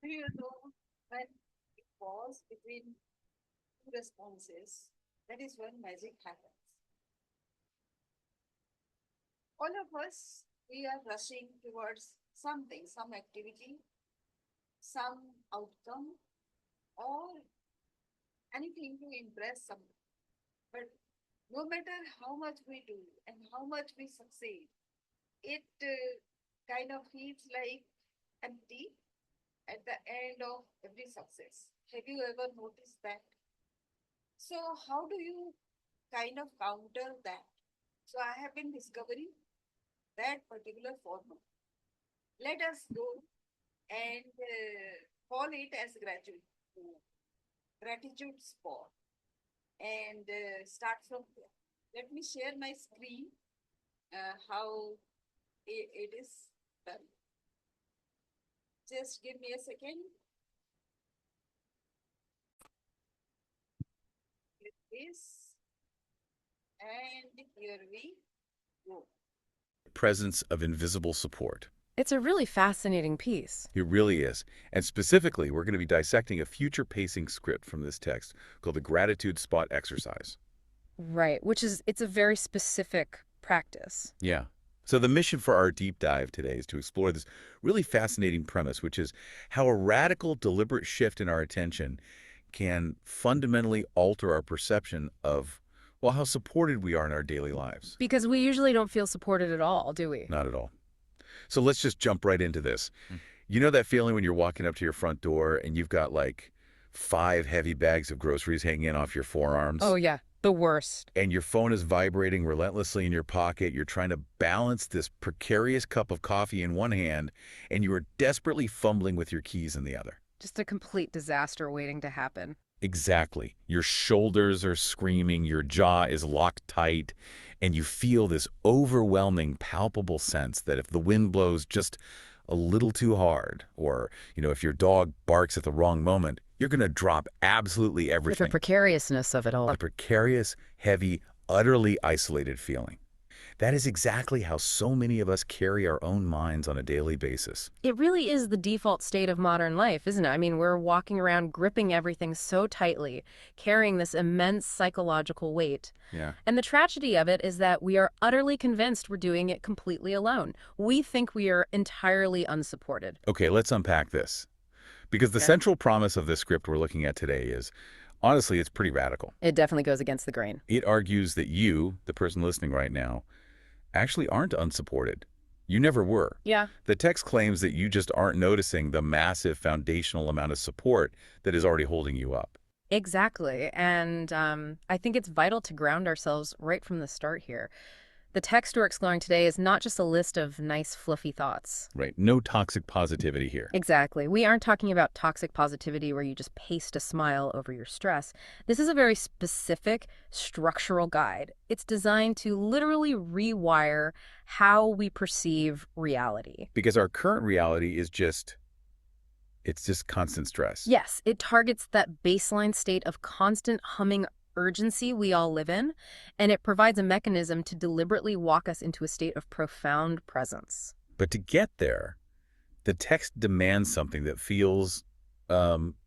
Do you know when you pause between two responses, that is when magic happens. All of us, we are rushing towards something, some activity, some outcome, or anything to impress someone. But no matter how much we do and how much we succeed, it kind of feels like empty at the end of every success. Have you ever noticed that? So, how do you kind of counter that? So, I have been discovering that particular formula. Let us go and call it as gratitude spot and start from there. Let me share my screen, how it is done. Just give me a second. Click this, and here we go. Presence of invisible support. It's a really fascinating piece. It really is. And specifically, we're going to be dissecting a future pacing script from this text called the Gratitude Spot Exercise. Right, it's a very specific practice. Yeah. So the mission for our deep dive today is to explore this really fascinating premise, which is how a radical, deliberate shift in our attention can fundamentally alter our perception of, well, how supported we are in our daily lives. Because we usually don't feel supported at all, do we? Not at all. So let's just jump right into this. You know that feeling when you're walking up to your front door and you've got like 5 heavy bags of groceries hanging off your forearms? Oh, yeah. The worst. And your phone is vibrating relentlessly in your pocket. You're trying to balance this precarious cup of coffee in one hand, and you are desperately fumbling with your keys in the other. Just a complete disaster waiting to happen. Exactly. Your shoulders are screaming, your jaw is locked tight, and you feel this overwhelming, palpable sense that if the wind blows just a little too hard, or, if your dog barks at the wrong moment, you're going to drop absolutely With everything. the precariousness of it all. A precarious, heavy, utterly isolated feeling. That is exactly how so many of us carry our own minds on a daily basis. It really is the default state of modern life, isn't it? I mean, we're walking around gripping everything so tightly, carrying this immense psychological weight. Yeah. And the tragedy of it is that we are utterly convinced we're doing it completely alone. We think we are entirely unsupported. Okay, let's unpack this. Because the Yeah. central promise of this script we're looking at today is, honestly, it's pretty radical. It definitely goes against the grain. It argues that you, the person listening right now, actually aren't unsupported. You never were. Yeah. The text claims that you just aren't noticing the massive foundational amount of support that is already holding you up. Exactly. And I think it's vital to ground ourselves right from the start here. The text we're exploring today is not just a list of nice, fluffy thoughts. Right. No toxic positivity here. Exactly. We aren't talking about toxic positivity where you just paste a smile over your stress. This is a very specific structural guide. It's designed to literally rewire how we perceive reality. Because our current reality is it's just constant stress. Yes, it targets that baseline state of constant humming urgency we all live in, and it provides a mechanism to deliberately walk us into a state of profound presence. But to get there, the text demands something that feels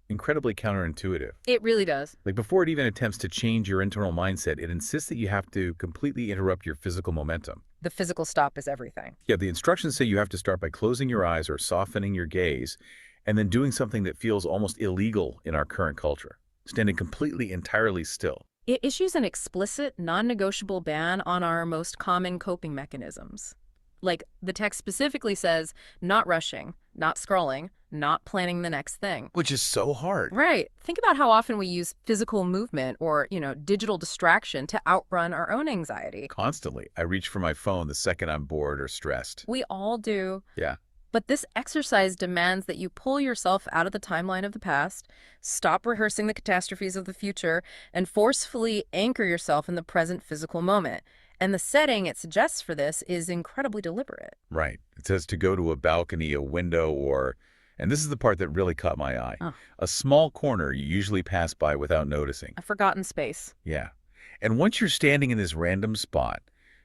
incredibly counterintuitive. It really does. Like before it even attempts to change your internal mindset, it insists that you have to completely interrupt your physical momentum. The physical stop is everything. Yeah, the instructions say you have to start by closing your eyes or softening your gaze, and then doing something that feels almost illegal in our current culture. Standing completely, entirely still. It issues an explicit, non-negotiable ban on our most common coping mechanisms. Like, the text specifically says, not rushing, not scrolling, not planning the next thing. Which is so hard. Right. Think about how often we use physical movement or, digital distraction to outrun our own anxiety. Constantly. I reach for my phone the second I'm bored or stressed. We all do. Yeah. But this exercise demands that you pull yourself out of the timeline of the past, stop rehearsing the catastrophes of the future, and forcefully anchor yourself in the present physical moment. And the setting it suggests for this is incredibly deliberate. Right. It says to go to a balcony, a window, or, and this is the part that really caught my eye, a small corner you usually pass by without noticing. A forgotten space. Yeah. And once you're standing in this random spot,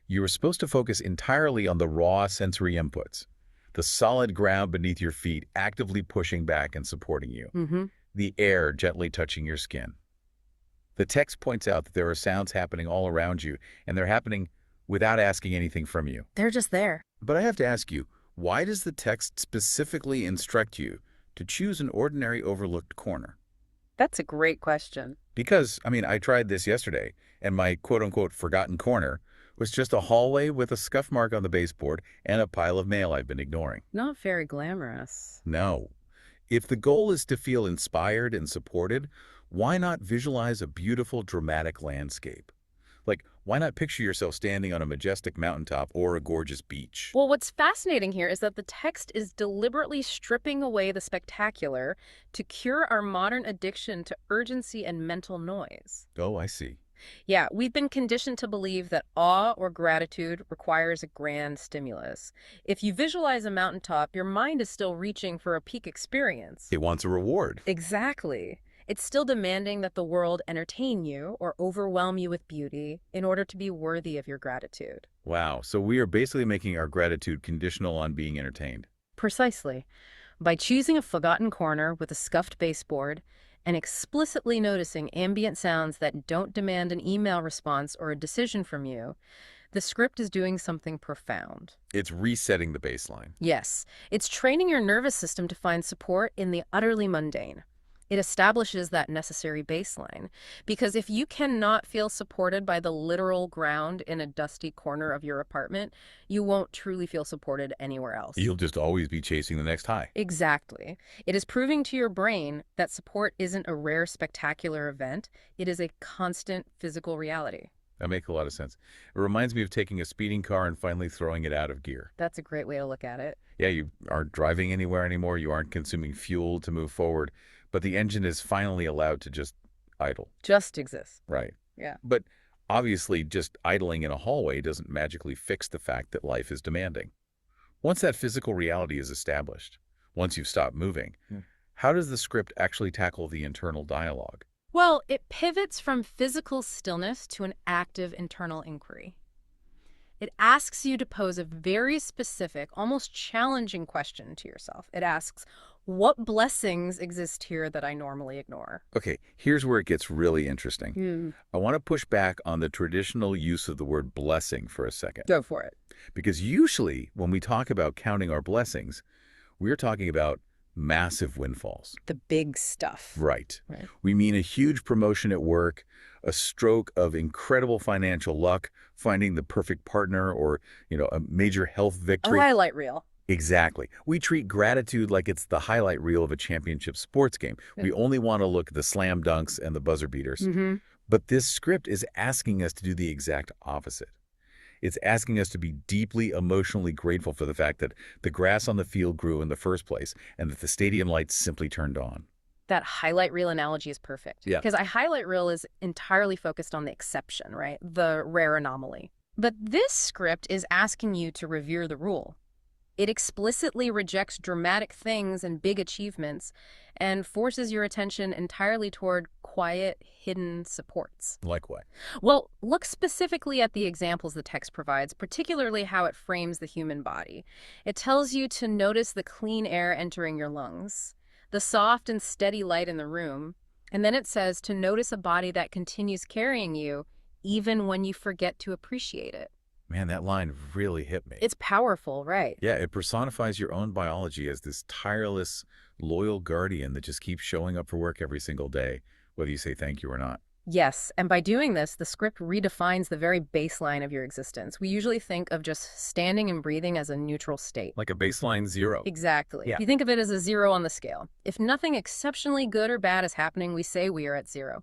you are supposed to focus entirely on the raw sensory inputs. The solid ground beneath your feet actively pushing back and supporting you. Mm-hmm. The air gently touching your skin. The text points out that there are sounds happening all around you, and they're happening without asking anything from you. They're just there. But I have to ask you, why does the text specifically instruct you to choose an ordinary overlooked corner? That's a great question. Because, I tried this yesterday, and my quote-unquote forgotten corner was just a hallway with a scuff mark on the baseboard and a pile of mail I've been ignoring. Not very glamorous. No. If the goal is to feel inspired and supported, why not visualize a beautiful, dramatic landscape? Like, why not picture yourself standing on a majestic mountaintop or a gorgeous beach? Well, what's fascinating here is that the text is deliberately stripping away the spectacular to cure our modern addiction to urgency and mental noise. Oh, I see. Yeah, we've been conditioned to believe that awe or gratitude requires a grand stimulus. If you visualize a mountaintop, your mind is still reaching for a peak experience. It wants a reward. Exactly. It's still demanding that the world entertain you or overwhelm you with beauty in order to be worthy of your gratitude. Wow, so we are basically making our gratitude conditional on being entertained. Precisely. By choosing a forgotten corner with a scuffed baseboard and explicitly noticing ambient sounds that don't demand an email response or a decision from you, the script is doing something profound. It's resetting the baseline. Yes, it's training your nervous system to find support in the utterly mundane. It establishes that necessary baseline. Because if you cannot feel supported by the literal ground in a dusty corner of your apartment, you won't truly feel supported anywhere else. You'll just always be chasing the next high. Exactly. It is proving to your brain that support isn't a rare, spectacular event. It is a constant physical reality. That makes a lot of sense. It reminds me of taking a speeding car and finally throwing it out of gear. That's a great way to look at it. Yeah, you aren't driving anywhere anymore. You aren't consuming fuel to move forward, but the engine is finally allowed to just idle. Just exists. Right. Yeah. But obviously, just idling in a hallway doesn't magically fix the fact that life is demanding. Once that physical reality is established, once you've stopped moving, how does the script actually tackle the internal dialogue? Well, it pivots from physical stillness to an active internal inquiry. It asks you to pose a very specific, almost challenging question to yourself. It asks, what blessings exist here that I normally ignore? Okay, here's where it gets really interesting. I want to push back on the traditional use of the word blessing for a second. Go for it. Because usually when we talk about counting our blessings, we're talking about massive windfalls. The big stuff. Right. Right. We mean a huge promotion at work, a stroke of incredible financial luck, finding the perfect partner, or, a major health A victory. highlight reel. Exactly. We treat gratitude like it's the highlight reel of a championship sports game. We only want to look at the slam dunks and the buzzer beaters. But this script is asking us to do the exact opposite. It's asking us to be deeply emotionally grateful for the fact that the grass on the field grew in the first place and that the stadium lights simply turned on. That highlight reel analogy is perfect. Yeah. Because a highlight reel is entirely focused on the exception, right? The rare anomaly. But this script is asking you to revere the rule. It explicitly rejects dramatic things and big achievements and forces your attention entirely toward quiet, hidden supports. Like what? Well, look specifically at the examples the text provides, particularly how it frames the human body. It tells you to notice the clean air entering your lungs, the soft and steady light in the room, and then it says to notice a body that continues carrying you even when you forget to appreciate it. Man, that line really hit me. It's powerful, right? Yeah, it personifies your own biology as this tireless, loyal guardian that just keeps showing up for work every single day, whether you say thank you or not. Yes, and by doing this, the script redefines the very baseline of your existence. We usually think of just standing and breathing as a neutral state. Like a baseline 0. Exactly. Yeah. You think of it as a 0 on the scale. If nothing exceptionally good or bad is happening, we say we are at 0.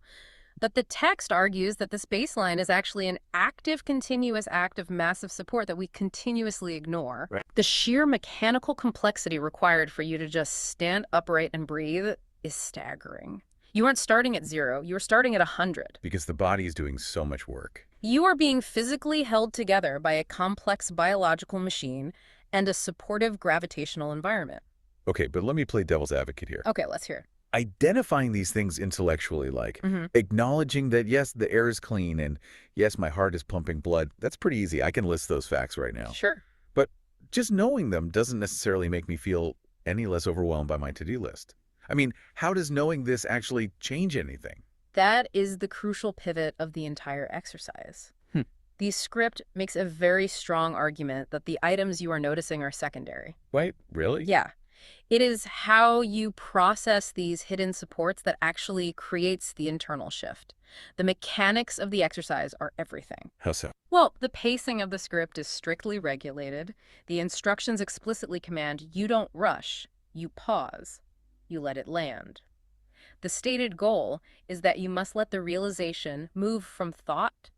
But the text argues that this baseline is actually an active, continuous act of massive support that we continuously ignore. Right. The sheer mechanical complexity required for you to just stand upright and breathe is staggering. You aren't starting at 0, you're starting at 100. Because the body is doing so much work. You are being physically held together by a complex biological machine and a supportive gravitational environment. Okay, but let me play devil's advocate here. Okay, let's hear it. Identifying these things intellectually, like acknowledging that, yes, the air is clean and yes, my heart is pumping blood, that's pretty easy. I can list those facts right now. Sure. But just knowing them doesn't necessarily make me feel any less overwhelmed by my to-do list. I mean, how does knowing this actually change anything? That is the crucial pivot of the entire exercise. Hmm. The script makes a very strong argument that the items you are noticing are secondary. Wait, really? Yeah. It is how you process these hidden supports that actually creates the internal shift. The mechanics of the exercise are everything. How so? Well, the pacing of the script is strictly regulated. The instructions explicitly command you don't rush, you pause, you let it land. The stated goal is that you must let the realization move from thought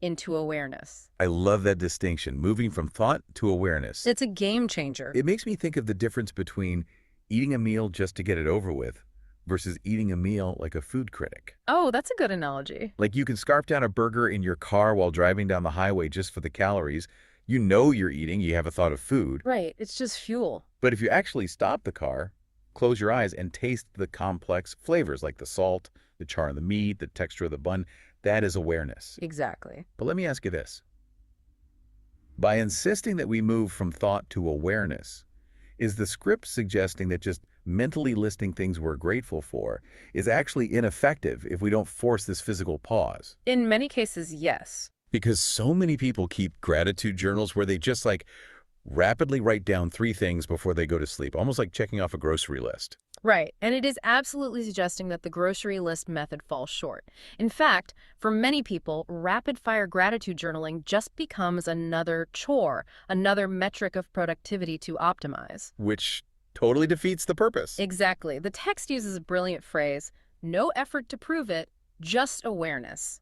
into awareness. I love that distinction, moving from thought to awareness. It's a game changer. It makes me think of the difference between eating a meal just to get it over with versus eating a meal like a food critic. Oh, that's a good analogy. Like you can scarf down a burger in your car while driving down the highway just for the calories. You know you're eating, you have a thought of food. Right, it's just fuel. But if you actually stop the car, close your eyes, and taste the complex flavors like the salt, the char of the meat, the texture of the bun, that is awareness. Exactly. But let me ask you this. By insisting that we move from thought to awareness, is the script suggesting that just mentally listing things we're grateful for is actually ineffective if we don't force this physical pause? In many cases, yes. Because so many people keep gratitude journals where they just rapidly write down 3 things before they go to sleep, almost like checking off a grocery list. Right, and it is absolutely suggesting that the grocery list method falls short. In fact, for many people, rapid-fire gratitude journaling just becomes another chore, another metric of productivity to optimize. Which totally defeats the purpose. Exactly. The text uses a brilliant phrase, no effort to prove it, just awareness.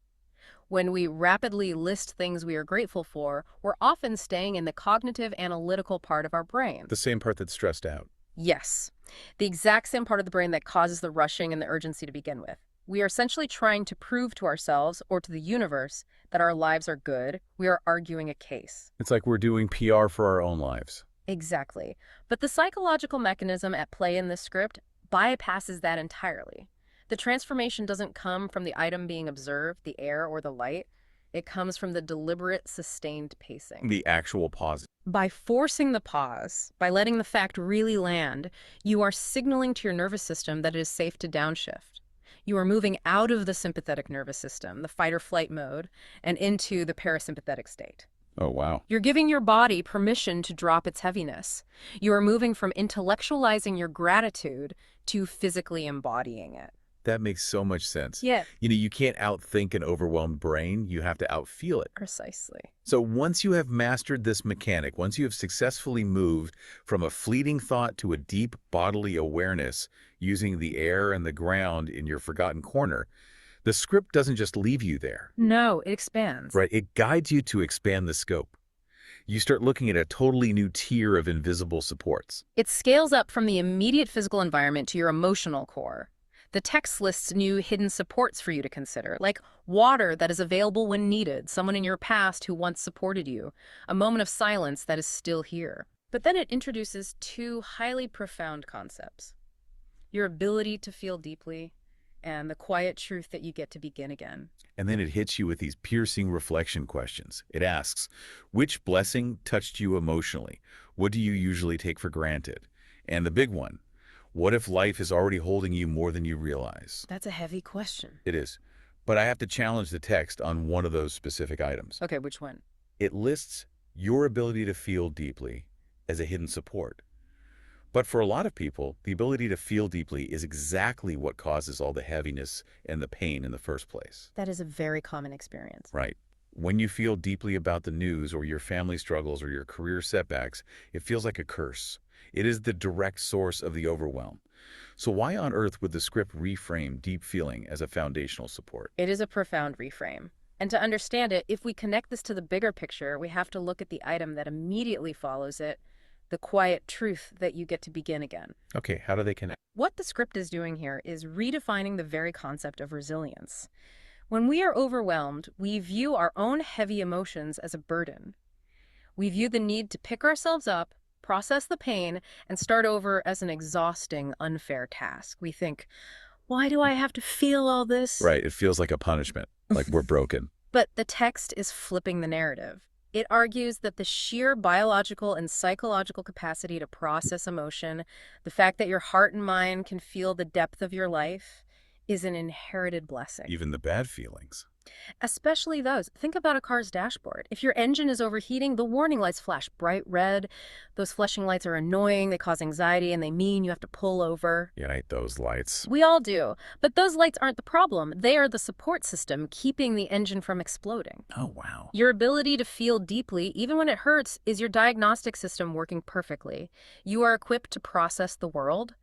When we rapidly list things we are grateful for, we're often staying in the cognitive analytical part of our brain. The same part that's stressed out. Yes, the exact same part of the brain that causes the rushing and the urgency to begin with. We are essentially trying to prove to ourselves or to the universe that our lives are good. We are arguing a case. It's like we're doing PR for our own lives. Exactly. But the psychological mechanism at play in this script bypasses that entirely. The transformation doesn't come from the item being observed, the air or the light. It comes from the deliberate, sustained pacing. The actual pause. By forcing the pause, by letting the fact really land, you are signaling to your nervous system that it is safe to downshift. You are moving out of the sympathetic nervous system, the fight or flight mode, and into the parasympathetic state. Oh, wow. You're giving your body permission to drop its heaviness. You are moving from intellectualizing your gratitude to physically embodying it. That makes so much sense. Yeah. You can't outthink an overwhelmed brain. You have to outfeel it. Precisely. So once you have mastered this mechanic, once you have successfully moved from a fleeting thought to a deep bodily awareness using the air and the ground in your forgotten corner, the script doesn't just leave you there. No, it expands. Right? It guides you to expand the scope. You start looking at a totally new tier of invisible supports. It scales up from the immediate physical environment to your emotional core. The text lists new hidden supports for you to consider, like water that is available when needed, someone in your past who once supported you, a moment of silence that is still here. But then it introduces 2 highly profound concepts: your ability to feel deeply and the quiet truth that you get to begin again. And then it hits you with these piercing reflection questions. It asks, which blessing touched you emotionally? What do you usually take for granted? And the big one, what if life is already holding you more than you realize? That's a heavy question. It is. But I have to challenge the text on one of those specific items. Okay, which one? It lists your ability to feel deeply as a hidden support. But for a lot of people, the ability to feel deeply is exactly what causes all the heaviness and the pain in the first place. That is a very common experience. Right. When you feel deeply about the news or your family struggles or your career setbacks, it feels like a curse. It is the direct source of the overwhelm. So why on earth would the script reframe deep feeling as a foundational support? It is a profound reframe. And to understand it, if we connect this to the bigger picture, we have to look at the item that immediately follows it, the quiet truth that you get to begin again. Okay, how do they connect? What the script is doing here is redefining the very concept of resilience. When we are overwhelmed, we view our own heavy emotions as a burden. We view the need to pick ourselves up, process the pain, and start over as an exhausting, unfair task. We think, why do I have to feel all this? Right, it feels like a punishment, like we're broken. But the text is flipping the narrative. It argues that the sheer biological and psychological capacity to process emotion, the fact that your heart and mind can feel the depth of your life, is an inherited blessing. Even the bad feelings. Especially those. Think about a car's dashboard. If your engine is overheating, the warning lights flash bright red. Those flashing lights are annoying, they cause anxiety, and they mean you have to pull over. Yeah, I hate those lights. We all do. But those lights aren't the problem. They are the support system keeping the engine from exploding. Oh, wow. Your ability to feel deeply, even when it hurts, is your diagnostic system working perfectly. You are equipped to process the world.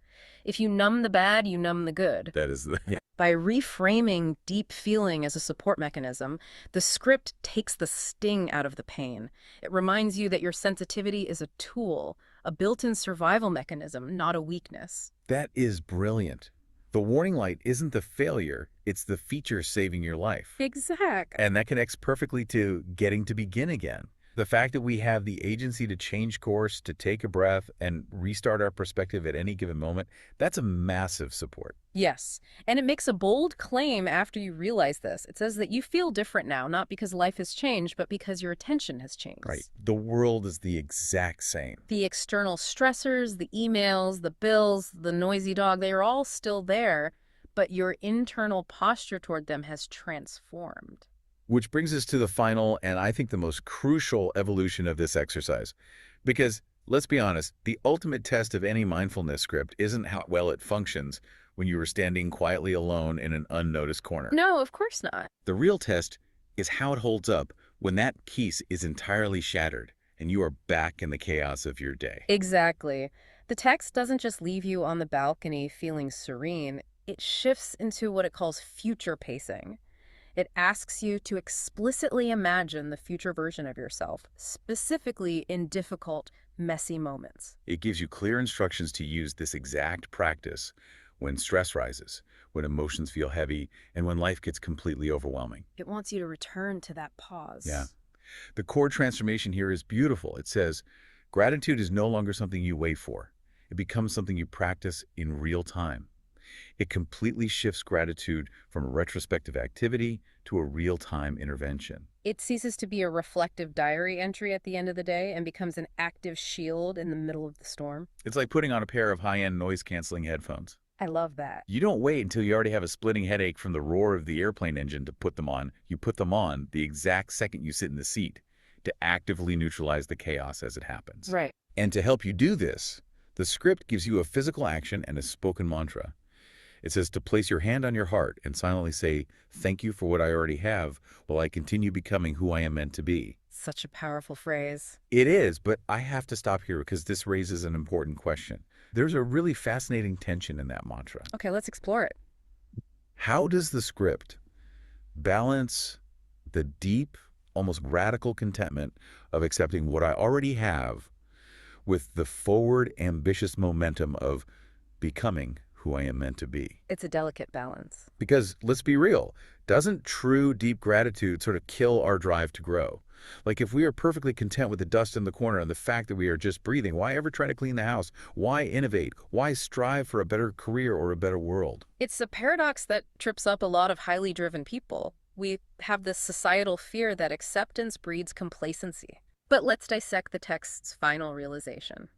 If you numb the bad, you numb the good. That is the... Yeah. By reframing deep feeling as a support mechanism, the script takes the sting out of the pain. It reminds you that your sensitivity is a tool, a built-in survival mechanism, not a weakness. That is brilliant. The warning light isn't the failure, it's the feature saving your life. Exactly. And that connects perfectly to getting to begin again. The fact that we have the agency to change course, to take a breath, and restart our perspective at any given moment, that's a massive support. Yes, and it makes a bold claim after you realize this. It says that you feel different now, not because life has changed, but because your attention has changed. Right. The world is the exact same. The external stressors, the emails, the bills, the noisy dog, they are all still there, but your internal posture toward them has transformed. Which brings us to the final and I think the most crucial evolution of this exercise. Because, let's be honest, the ultimate test of any mindfulness script isn't how well it functions when you are standing quietly alone in an unnoticed corner. No, of course not. The real test is how it holds up when that piece is entirely shattered and you are back in the chaos of your day. Exactly. The text doesn't just leave you on the balcony feeling serene. It shifts into what it calls future pacing. It asks you to explicitly imagine the future version of yourself, specifically in difficult, messy moments. It gives you clear instructions to use this exact practice when stress rises, when emotions feel heavy, and when life gets completely overwhelming. It wants you to return to that pause. Yeah. The core transformation here is beautiful. It says, gratitude is no longer something you wait for. It becomes something you practice in real time. It completely shifts gratitude from a retrospective activity to a real-time intervention. It ceases to be a reflective diary entry at the end of the day and becomes an active shield in the middle of the storm. It's like putting on a pair of high-end noise-canceling headphones. I love that. You don't wait until you already have a splitting headache from the roar of the airplane engine to put them on. You put them on the exact second you sit in the seat to actively neutralize the chaos as it happens. Right. And to help you do this, the script gives you a physical action and a spoken mantra. It says to place your hand on your heart and silently say, thank you for what I already have while I continue becoming who I am meant to be. Such a powerful phrase. It is, but I have to stop here because this raises an important question. There's a really fascinating tension in that mantra. Okay, let's explore it. How does the script balance the deep, almost radical contentment of accepting what I already have with the forward, ambitious momentum of becoming who I am meant to be? It's a delicate balance. Because, let's be real, doesn't true deep gratitude sort of kill our drive to grow? Like if we are perfectly content with the dust in the corner and the fact that we are just breathing, why ever try to clean the house? Why innovate? Why strive for a better career or a better world? It's a paradox that trips up a lot of highly driven people. We have this societal fear that acceptance breeds complacency. But let's dissect the text's final realization.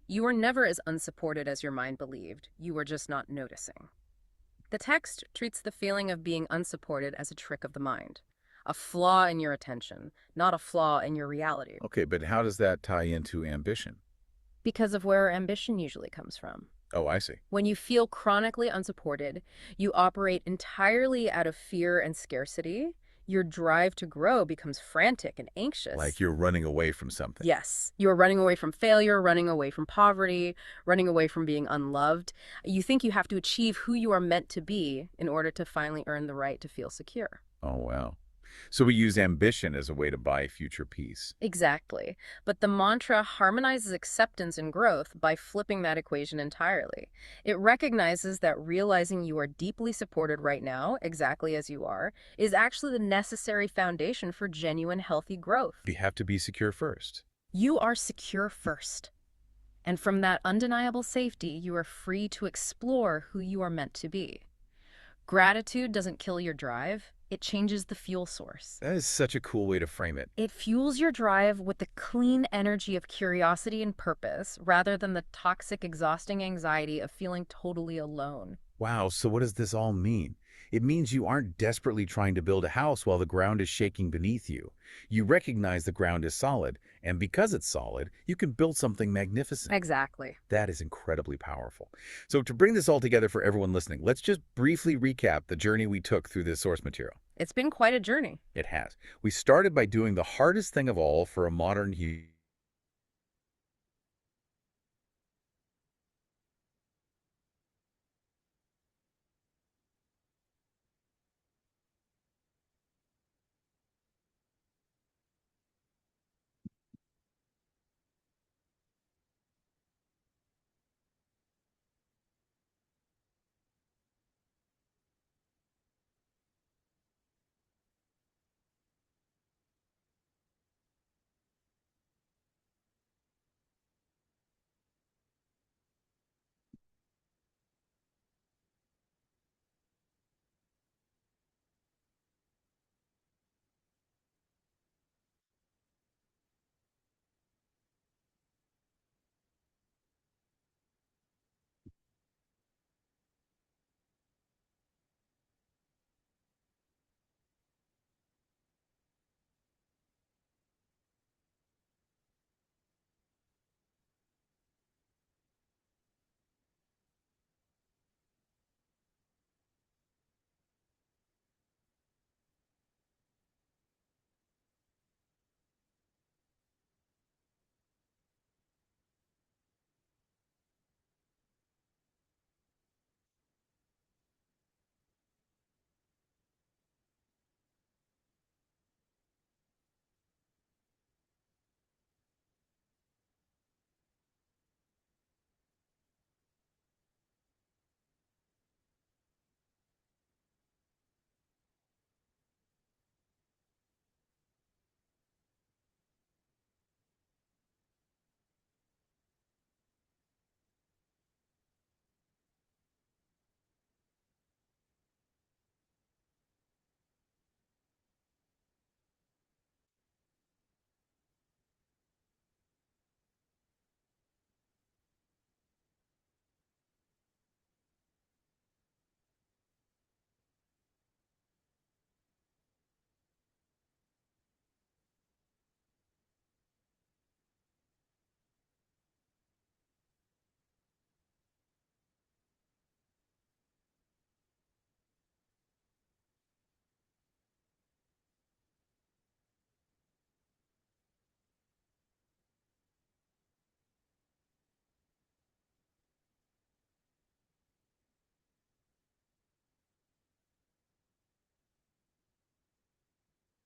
You are never as unsupported as your mind believed. You are just not noticing. The text treats the feeling of being unsupported as a trick of the mind, a flaw in your attention, not a flaw in your reality. Okay, but how does that tie into ambition? Because of where ambition usually comes from. Oh, I see. When you feel chronically unsupported, you operate entirely out of fear and scarcity. Your drive to grow becomes frantic and anxious. Like you're running away from something. Yes. You are running away from failure, running away from poverty, running away from being unloved. You think you have to achieve who you are meant to be in order to finally earn the right to feel secure. Oh, wow. So we use ambition as a way to buy future peace. Exactly. But the mantra harmonizes acceptance and growth by flipping that equation entirely. It recognizes that realizing you are deeply supported right now, exactly as you are, is actually the necessary foundation for genuine healthy growth. We have to be secure first. You are secure first. And from that undeniable safety, you are free to explore who you are meant to be. Gratitude doesn't kill your drive. It changes the fuel source. That is such a cool way to frame it. It fuels your drive with the clean energy of curiosity and purpose rather than the toxic, exhausting anxiety of feeling totally alone. Wow, so what does this all mean? It means you aren't desperately trying to build a house while the ground is shaking beneath you. You recognize the ground is solid, and because it's solid, you can build something magnificent. Exactly. That is incredibly powerful. So to bring this all together for everyone listening, let's just briefly recap the journey we took through this source material. It's been quite a journey. It has. We started by doing the hardest thing of all for a modern human.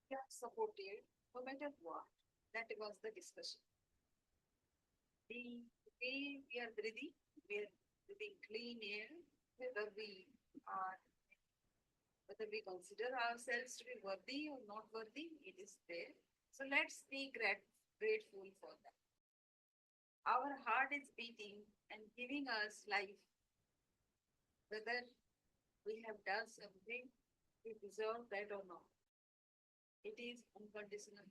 We are supported no matter what. That was the discussion. The way we are breathing clean air, whether we are, whether we consider ourselves to be worthy or not worthy, it is there. So let's be grateful for that. Our heart is beating and giving us life, whether we have done something to deserve that or not. It is unconditional.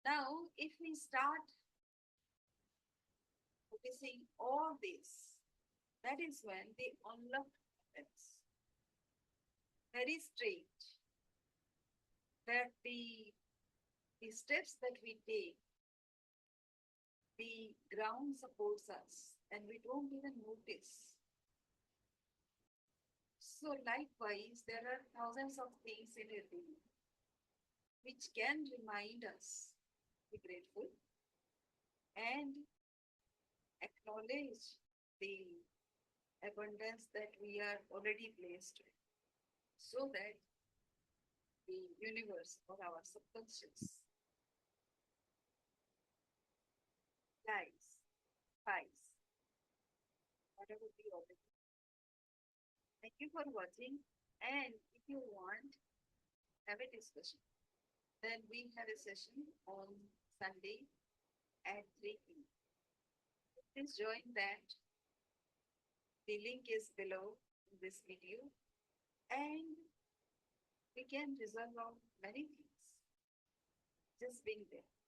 Now, if we start noticing all this, that is when the unlock happens. Very strange that the steps that we take, the ground supports us and we don't even notice. So, likewise, there are thousands of things in a day which can remind us to be grateful and acknowledge the abundance that we are already blessed with, so that the universe or our subconscious lies, fights, whatever we already. Thank you for watching. And if you want, have a discussion. Then we have a session on Sunday at 3 p.m. Please join that. The link is below in this video. And we can resolve many things just being there.